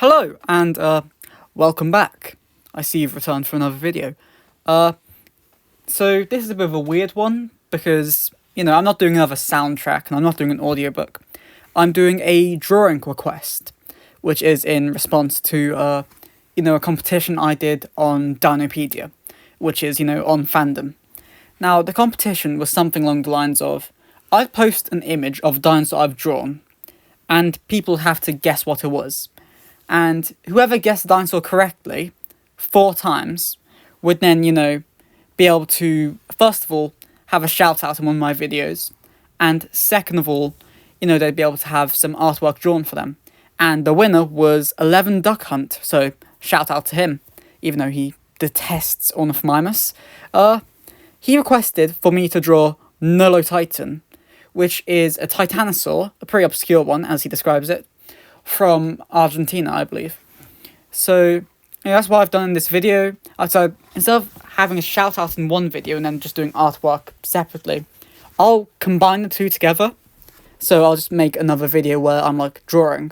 Hello, and welcome back. I see you've returned for another video. So this is a bit of a weird one, because, I'm not doing another soundtrack, and I'm not doing an audiobook. I'm doing a drawing request, which is in response to, a competition I did on Dinopedia, which is, on fandom. Now, the competition was something along the lines of, I'd post an image of a dinosaur I've drawn, and people have to guess what it was. And whoever guessed the dinosaur correctly 4 times would then, be able to, first of all, have a shout out in one of my videos. And second of all, they'd be able to have some artwork drawn for them. And the winner was 11duckhunt, so shout out to him, even though he detests Ornithmimus. He requested for me to draw Nullotitan, which is a titanosaur, a pretty obscure one, as he describes it, from Argentina, I believe. So, that's what I've done in this video. So, instead of having a shout out in one video and then just doing artwork separately, I'll combine the two together. So I'll just make another video where I'm drawing.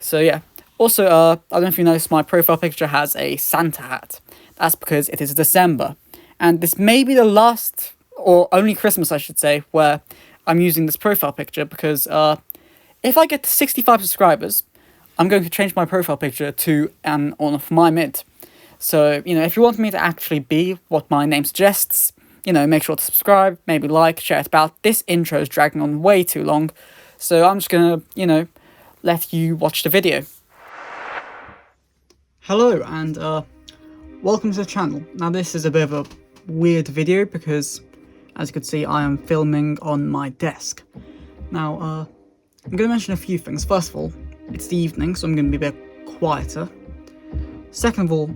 So yeah. Also, I don't know if you noticed, my profile picture has a Santa hat. That's because it is December. And this may be the last, or only Christmas I should say, where I'm using this profile picture, because if I get to 65 subscribers, I'm going to change my profile picture to an Ornithmimid. So, if you want me to actually be what my name suggests, make sure to subscribe, maybe like, share it about. This intro is dragging on way too long, so I'm just gonna, let you watch the video. Hello, and welcome to the channel. Now, this is a bit of a weird video because, as you can see, I am filming on my desk. Now, I'm going to mention a few things. First of all, it's the evening, so I'm going to be a bit quieter. Second of all,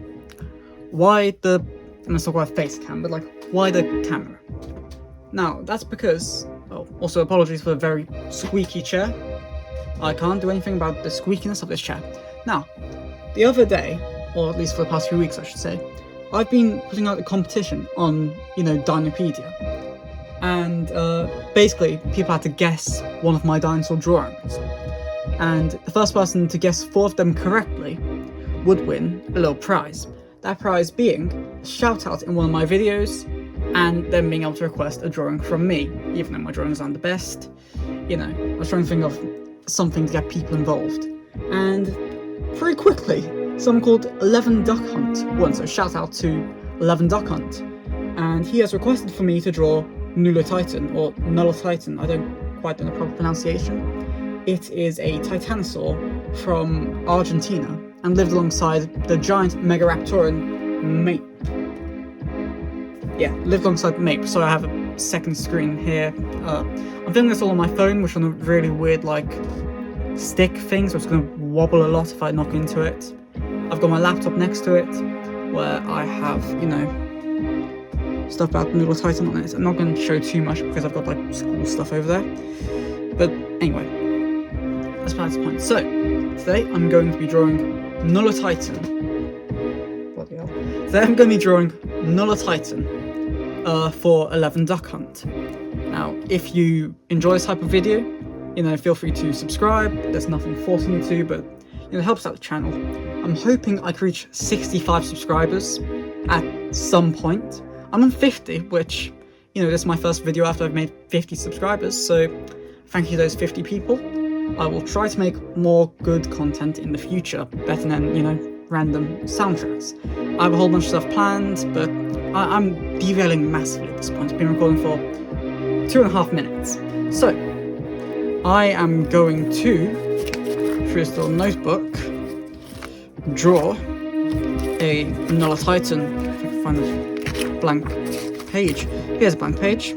why the... I'm going to talk about face cam, but why the camera? Now, that's because... Oh, also apologies for the very squeaky chair. I can't do anything about the squeakiness of this chair. Now, the other day, or at least for the past few weeks I should say, I've been putting out a competition on, Dinopedia. And basically, people had to guess one of my dinosaur drawings. And the first person to guess 4 of them correctly would win a little prize. That prize being a shout out in one of my videos, and then being able to request a drawing from me, even though my drawings aren't the best. I was trying to think of something to get people involved. And pretty quickly, someone called 11duckhunt won, so shout out to 11duckhunt. And he has requested for me to draw Nullotitan, or Nullotitan, I don't quite know the proper pronunciation. It is a titanosaur from Argentina, and lived alongside the giant Megaraptoran Mape. Yeah, lived alongside Mape, so I have a second screen here. I'm filming this all on my phone, which on a really weird, stick thing, so it's going to wobble a lot if I knock into it. I've got my laptop next to it, where I have, stuff about Nullotitan on it. I'm not going to show too much because I've got school stuff over there. But anyway, that's besides the point. So today I'm going to be drawing Nullotitan. Bloody hell. Today I'm going to be drawing Nullotitan for 11duckhunt. Now, if you enjoy this type of video, feel free to subscribe. There's nothing forcing you to, but it helps out the channel. I'm hoping I can reach 65 subscribers at some point. I'm on 50, which, this is my first video after I've made 50 subscribers, so thank you to those 50 people. I will try to make more good content in the future, better than, random soundtracks. I have a whole bunch of stuff planned, but I'm derailing massively at this point. I've been recording for 2.5 minutes. So, I am going to, through this little notebook, draw a Nullotitan. If I can find a blank page. Here's a blank page.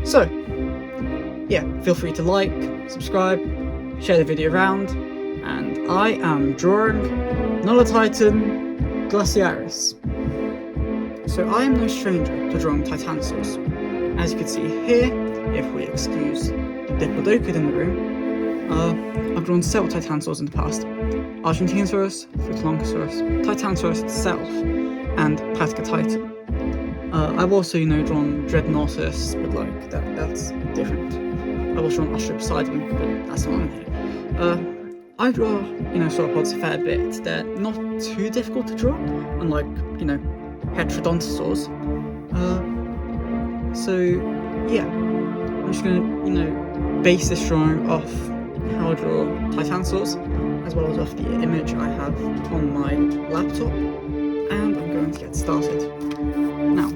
So, yeah, feel free to like, subscribe, share the video around, and I am drawing Nullotitan glaciaris. So I am no stranger to drawing titanosaurs. As you can see here, if we excuse the Diplodocus in the room, I've drawn several titanosaurs in the past. Argentinosaurus, Futuloncosaurus, Titanosaurus itself, and Patagotitan. I've also, drawn Dreadnoughtus, but that's different. I've also drawn Australopithecus, but that's not on here. I draw, sauropods a fair bit. They're not too difficult to draw, unlike, heterodontosaurs. So, yeah, I'm just gonna, base this drawing off how I draw titanosaurs, as well as off the image I have on my laptop, and I'm going to get started. Now,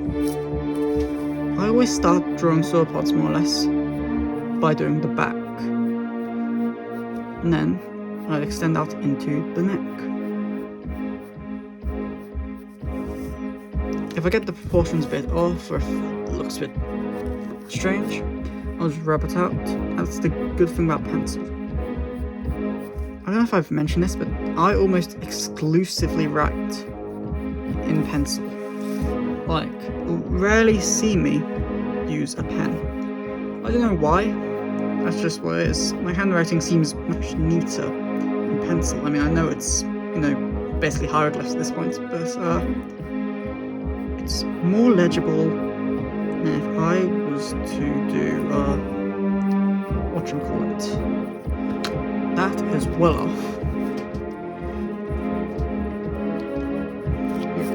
I always start drawing sauropods more or less by doing the back, and then I extend out into the neck. If I get the proportions a bit off, or if it looks a bit strange, I'll just rub it out. That's the good thing about pencil. I don't know if I've mentioned this, but I almost exclusively write in pencil. Like, you'll rarely see me use a pen. I don't know why, that's just what it is. My handwriting seems much neater in pencil. I mean, I know it's, basically hieroglyphs at this point, but it's more legible than if I was to do, that is well off.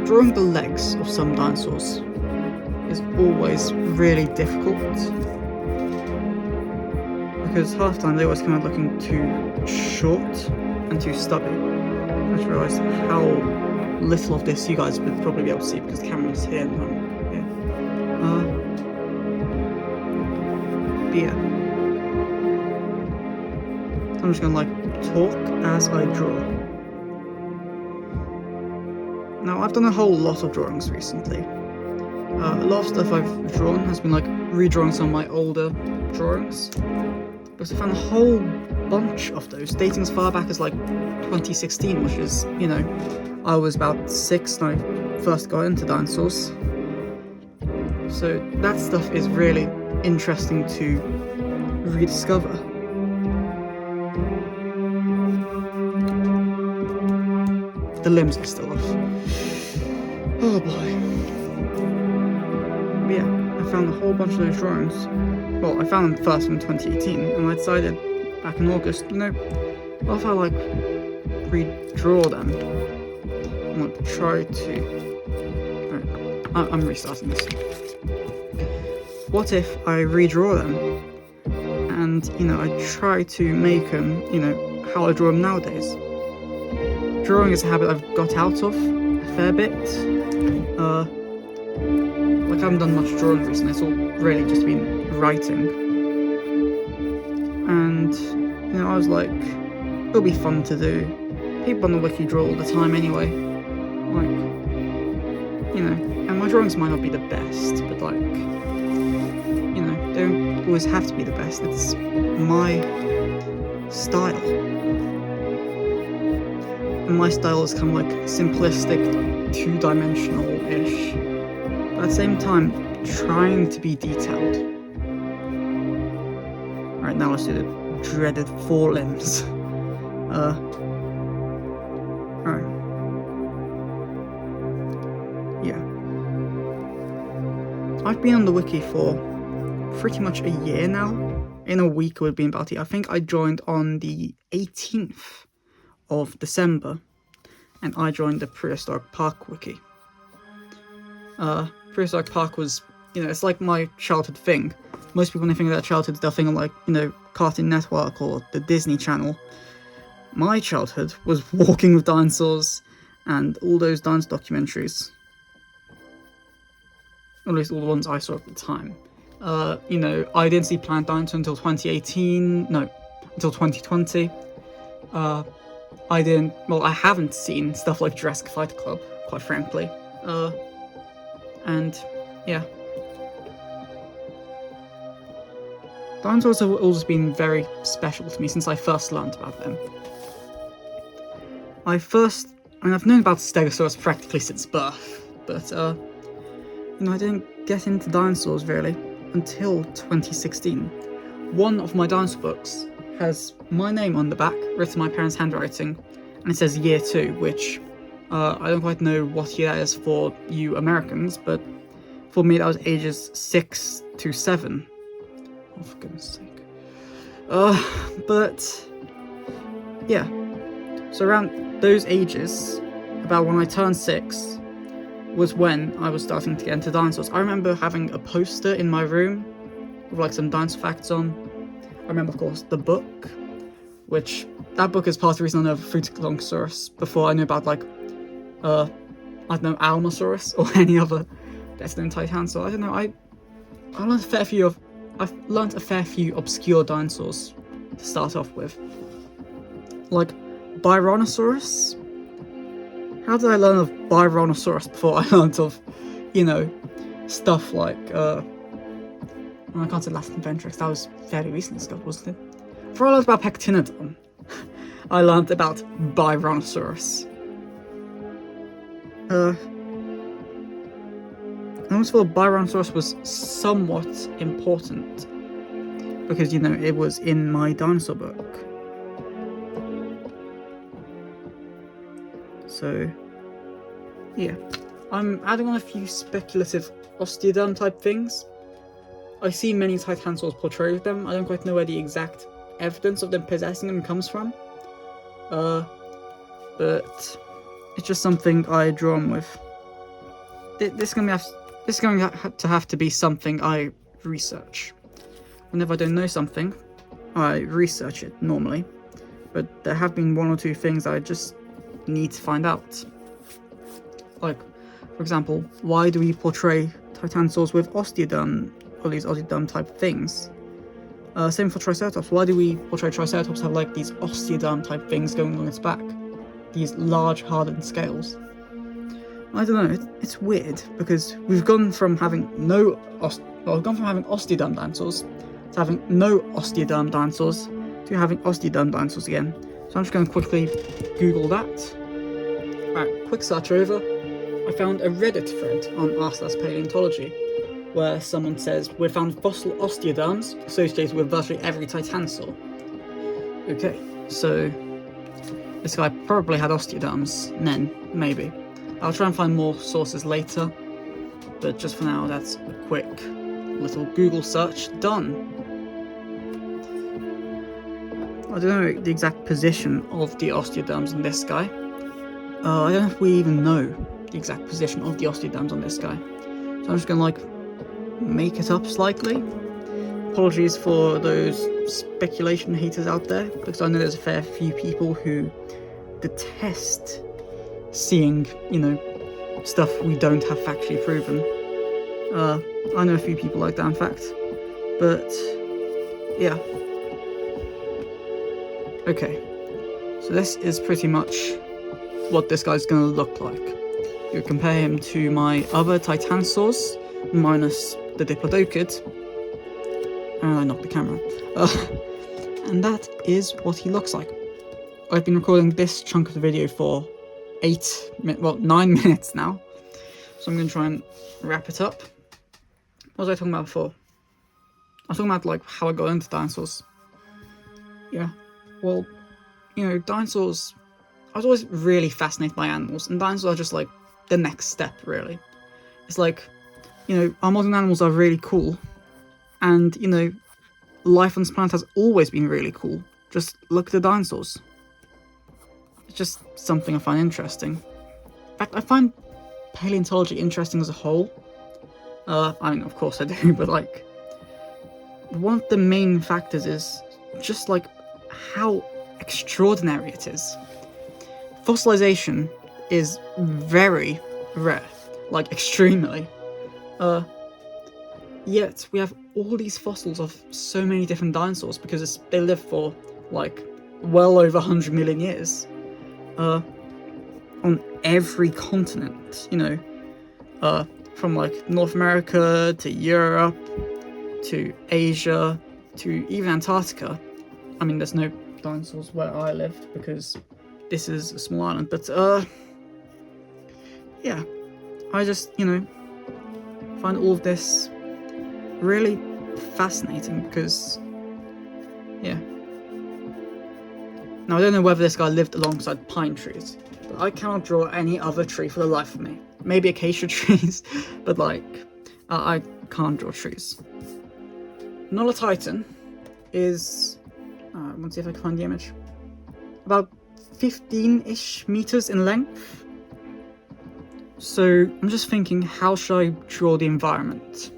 Drawing the legs of some dinosaurs is always really difficult, because half the time they always come out looking too short and too stubby. I just realised how little of this you guys would probably be able to see because the camera's here and I'm here. But yeah. I'm just gonna talk as I draw. Now, I've done a whole lot of drawings recently. A lot of stuff I've drawn has been redrawing some of my older drawings, because I found a whole bunch of those dating as far back as 2016, which is, I was about 6 when I first got into dinosaurs. So that stuff is really interesting to rediscover. The limbs are still off. Oh boy. But yeah, I found a whole bunch of those drawings. Well, I found them first in 2018, and I decided back in August, what if I redraw them? I'm gonna try to. Right, I'm restarting this. What if I redraw them and I try to make them, how I draw them nowadays? Drawing is a habit I've got out of a fair bit. I haven't done much drawing recently, it's all really just been writing. And, I was like, it'll be fun to do. People on the wiki draw all the time anyway. And my drawings might not be the best, but they don't always have to be the best. It's my style. And my style is kind of simplistic, two-dimensional-ish, but at the same time, trying to be detailed. Right, now let's do the dreaded forelimbs. Alright. Yeah. I've been on the wiki for pretty much a year now. In a week it would have been about it. I think I joined on the 18th of December, and I joined the Prehistoric Park wiki. Prehistoric Park was, it's like my childhood thing. Most people, when they think of their childhood, they'll think of Cartoon Network or the Disney Channel. My childhood was Walking with Dinosaurs and all those dinosaur documentaries. Or at least all the ones I saw at the time. I didn't see Planet Dinosaur until 2018. No, until 2020. I haven't seen stuff like Jurassic Fight Club, quite frankly. And, yeah. Dinosaurs have always been very special to me since I first learned about them. I've known about Stegosaurus practically since birth, but, I didn't get into dinosaurs, really, until 2016. One of my dinosaur books has my name on the back, written in my parents' handwriting, and it says year 2, which I don't quite know what year that is for you Americans, but for me that was ages 6 to 7. Oh, for goodness sake. But, yeah. So around those ages, about when I turned 6, was when I was starting to get into dinosaurs. I remember having a poster in my room with like some dinosaur facts on. I remember, of course, the book, which that book is part of the reason I know of Fruticlonsaurus before I knew about like, I don't know, Allosaurus or any other destined titan. So I don't know. I've learned a fair few obscure dinosaurs to start off with, like Byronosaurus. How did I learn of Byronosaurus before I learned of, stuff like, I can't say Lastinventrix, that was fairly recent stuff, wasn't it? Before I learned about Pectinodon, I learned about Byronosaurus. I almost feel Byronosaurus was somewhat important, because, it was in my dinosaur book. So, yeah. I'm adding on a few speculative osteoderm type things. I see many titanosaurs portrayed with them. I don't quite know where the exact evidence of them possessing them comes from. But it's just something I draw on with. This is going to have to be something I research. Whenever I don't know something, I research it normally. But there have been one or two things I just need to find out. Like, for example, why do we portray titanosaurs with osteoderm, or these osteoderm type things? Same for Triceratops. Why do we portray Triceratops have like these osteoderm type things going along its back? These large hardened scales. I don't know, it's weird, because we've gone from having having osteoderm dinosaurs to having no osteoderm dinosaurs to having osteoderm dinosaurs again. So I'm just going to quickly Google that. Alright, quick search over. I found a Reddit thread on r/paleontology where someone says, we found fossil osteoderms associated with virtually every titanosaur. Okay, so this guy probably had osteoderms then, maybe. I'll try and find more sources later, but just for now, that's a quick little Google search done. I don't know the exact position of the osteoderms on this guy. I don't know if we even know the exact position of the osteoderms on this guy. So I'm just gonna make it up slightly. Apologies for those speculation haters out there, because I know there's a fair few people who detest seeing, stuff we don't have factually proven. I know a few people like that, in fact. But, yeah. Okay. So this is pretty much what this guy's gonna look like. You compare him to my other titanosaurs, minus the Diplodocid. And I knocked the camera. And that is what he looks like. I've been recording this chunk of the video for 9 minutes now. So I'm going to try and wrap it up. What was I talking about before? I was talking about how I got into dinosaurs. Yeah. Well, dinosaurs, I was always really fascinated by animals, and dinosaurs are just the next step, really. It's our modern animals are really cool, and, life on this planet has always been really cool. Just look at the dinosaurs. It's just something I find interesting. In fact, I find paleontology interesting as a whole. I mean, of course I do, but one of the main factors is just how extraordinary it is. Fossilization is very rare, extremely. Yet we have all these fossils of so many different dinosaurs because they live for well over 100 million years. On every continent, from North America to Europe to Asia to even Antarctica. I mean, there's no dinosaurs where I lived because this is a small island, but yeah, I just find all of this really fascinating because yeah. Now I don't know whether this guy lived alongside pine trees, but I cannot draw any other tree for the life of me. Maybe acacia trees, but I can't draw trees. Nullotitan is, I want to see if I can find the image, about 15-ish meters in length. So I'm just thinking, how should I draw the environment?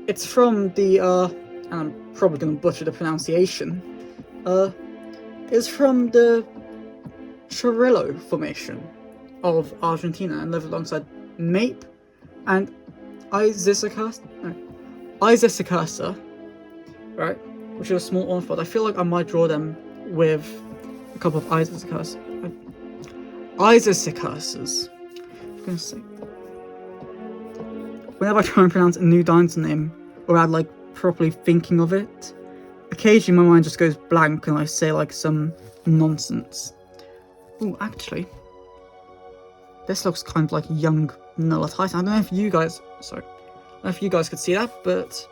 It's from the, and I'm probably going to butcher the pronunciation, it's from the Chorrillo Formation of Argentina and live alongside Mape and Isisicasa, right? Which is a small ornithopod. I feel like I might draw them with a couple of Isisicasas. I'm gonna say. Whenever I try and pronounce a new dinosaur name, or add like properly thinking of it, occasionally my mind just goes blank and I say like some nonsense. Oh, actually, this looks kind of like young Nullotitan. I don't know if you guys, could see that, but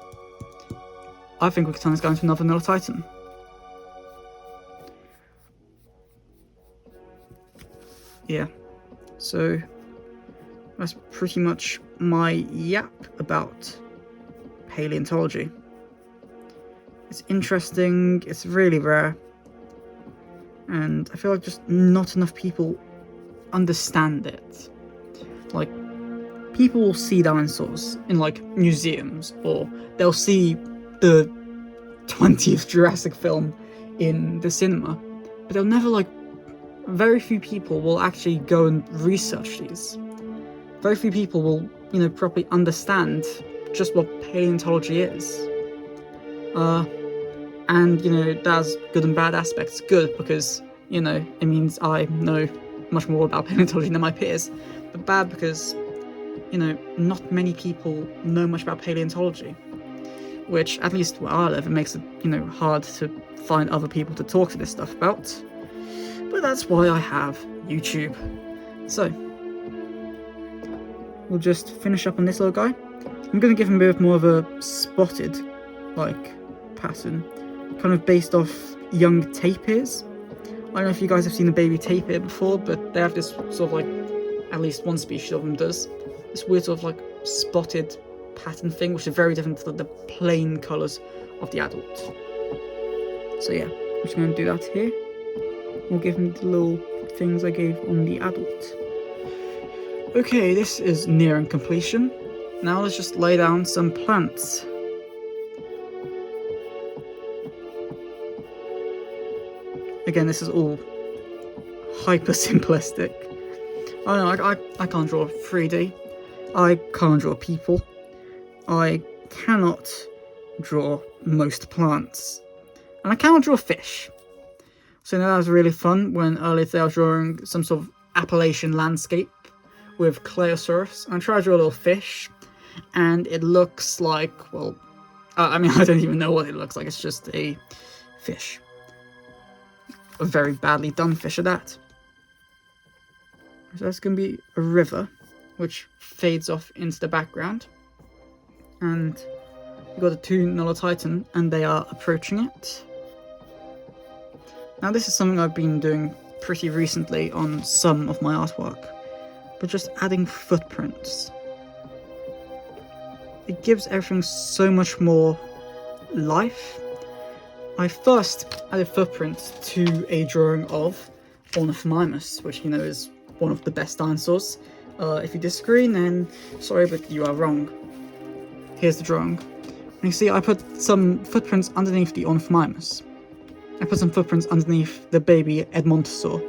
I think we could turn this guy into another Nullotitan. Yeah, so that's pretty much my yap about paleontology. It's interesting, it's really rare, and I feel like just not enough people understand it. Like, people will see dinosaurs in like museums, or they'll see the 20th Jurassic film in the cinema, but they'll never like, very few people will actually go and research these. Very few people will, properly understand just what paleontology is. And, it has good and bad aspects. Good because, it means I know much more about paleontology than my peers. But bad because, not many people know much about paleontology. Which, at least where I live, it makes it, hard to find other people to talk to this stuff about. But that's why I have YouTube. So, we'll just finish up on this little guy. I'm going to give him a bit more of a spotted, pattern. Kind of based off young tapirs. I don't know if you guys have seen a baby tapir before, but they have this sort of at least one species of them does, this weird sort of spotted pattern thing, which is very different to the plain colours of the adult. So yeah, I'm just going to do that here. We'll give him the little things I gave on the adult. Okay, this is nearing completion. Now let's just lay down some plants. Again, this is all hyper simplistic. I don't know, I can't draw 3D. I can't draw people. I cannot draw most plants. And I cannot draw fish. So that was really fun when earlier today I was drawing some sort of Appalachian landscape with Clayosaurus. And I tried to draw a little fish, and it looks like, I don't even know what it looks like. It's just a fish. A very badly done fish at that. So that's going to be a river, which fades off into the background. And we've got the two Nullotitan, and they are approaching it. Now this is something I've been doing pretty recently on some of my artwork, but just adding footprints. It gives everything so much more life. I first added footprints to a drawing of Ornithomimus, which is one of the best dinosaurs. If you disagree, then sorry, but you are wrong. Here's the drawing. And you see, I put some footprints underneath the Ornithomimus. I put some footprints underneath the baby Edmontosaur.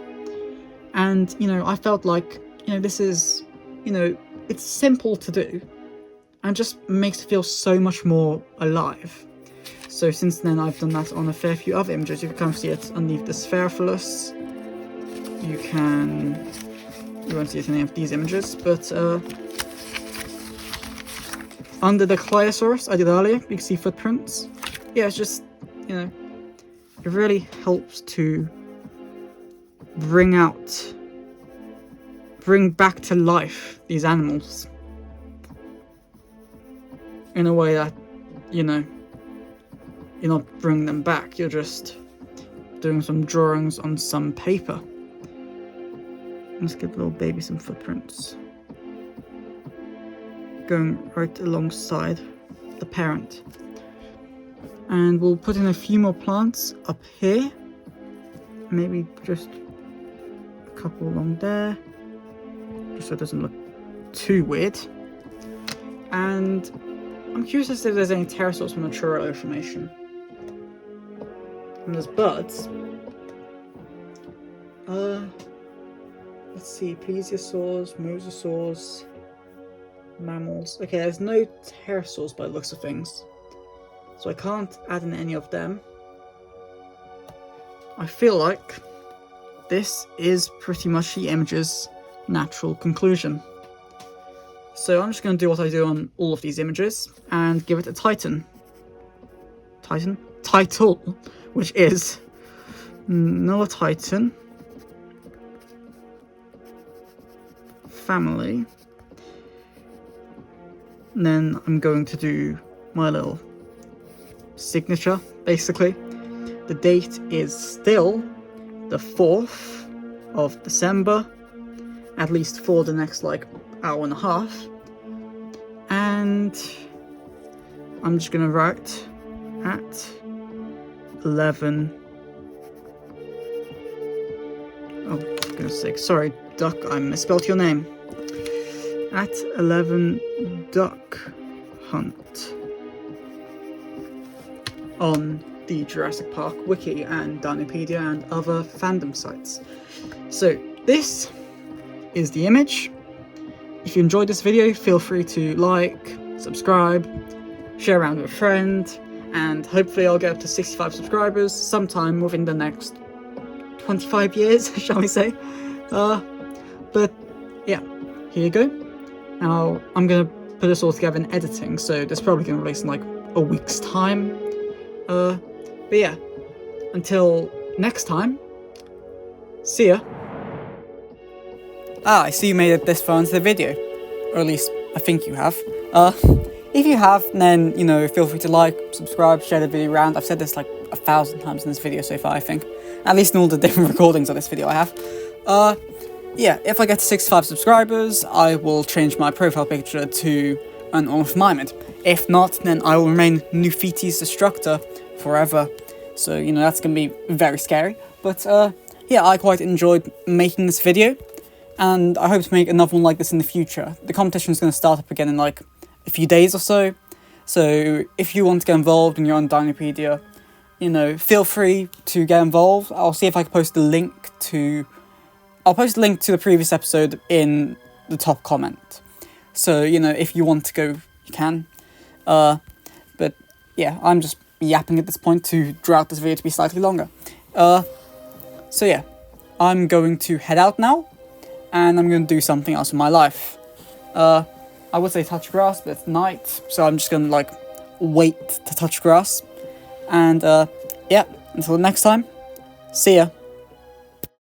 And, I felt like, this is, it's simple to do. And just makes it feel so much more alive. So since then, I've done that on a fair few other images. You can kind of see it underneath the Spherophilus. You won't see it in any of these images, but under the Clayosaurus I did earlier, you can see footprints. Yeah, it's just, it really helps to bring back to life these animals in a way that, you're not bringing them back, you're just doing some drawings on some paper. Let's give little baby some footprints. Going right alongside the parent. And we'll put in a few more plants up here. Maybe just a couple along there, just so it doesn't look too weird. And I'm curious as to if there's any pterosaurs from the Chorrillo Formation. And there's birds. Let's see, plesiosaurs, mosasaurs, mammals. Okay, there's no pterosaurs by the looks of things, so I can't add in any of them. I feel like this is pretty much the image's natural conclusion. So I'm just going to do what I do on all of these images and give it a title, which is Nullotitan family. And then I'm going to do my little signature, basically. The date is still the 4th of December, at least for the next like hour and a half. And I'm just gonna write at 11. Oh, for goodness sake, sorry, Duck, I misspelled your name. At 11duckhunt on the Jurassic Park wiki and Dinopedia and other fandom sites. So this is the image. If you enjoyed this video, feel free to like, subscribe, share around with a friend, and hopefully I'll get up to 65 subscribers sometime within the next 25 years, shall we say. But yeah, here you go. Now I'm gonna put this all together in editing, so this probably gonna release in like a week's time. But yeah, until next time, see ya. I see you made it this far into the video, or at least I think you have. If you have, then, you know, feel free to like, subscribe, share the video around. I've said this like 1,000 times in this video so far, I think. At least in all the different recordings of this video I have. Yeah, if I get to 65 subscribers, I will change my profile picture to an Ornith Mimid. If not, then I will remain Nullotitan's destructor forever. So, you know, that's gonna be very scary. But, yeah, I quite enjoyed making this video, and I hope to make another one like this in the future. The competition's gonna start up again in like a few days or so. So, if you want to get involved and you're on Dinopedia, you know, feel free to get involved. I'll see if I can post a link to... I'll post a link to the previous episode in the top comment. So, you know, if you want to go, you can. But, yeah, I'm just yapping at this point to draw out this video to be slightly longer. So, yeah, I'm going to head out now, and I'm going to do something else in my life. I would say touch grass, but it's night, so I'm just going to, like, wait to touch grass. And, yeah, until next time, see ya.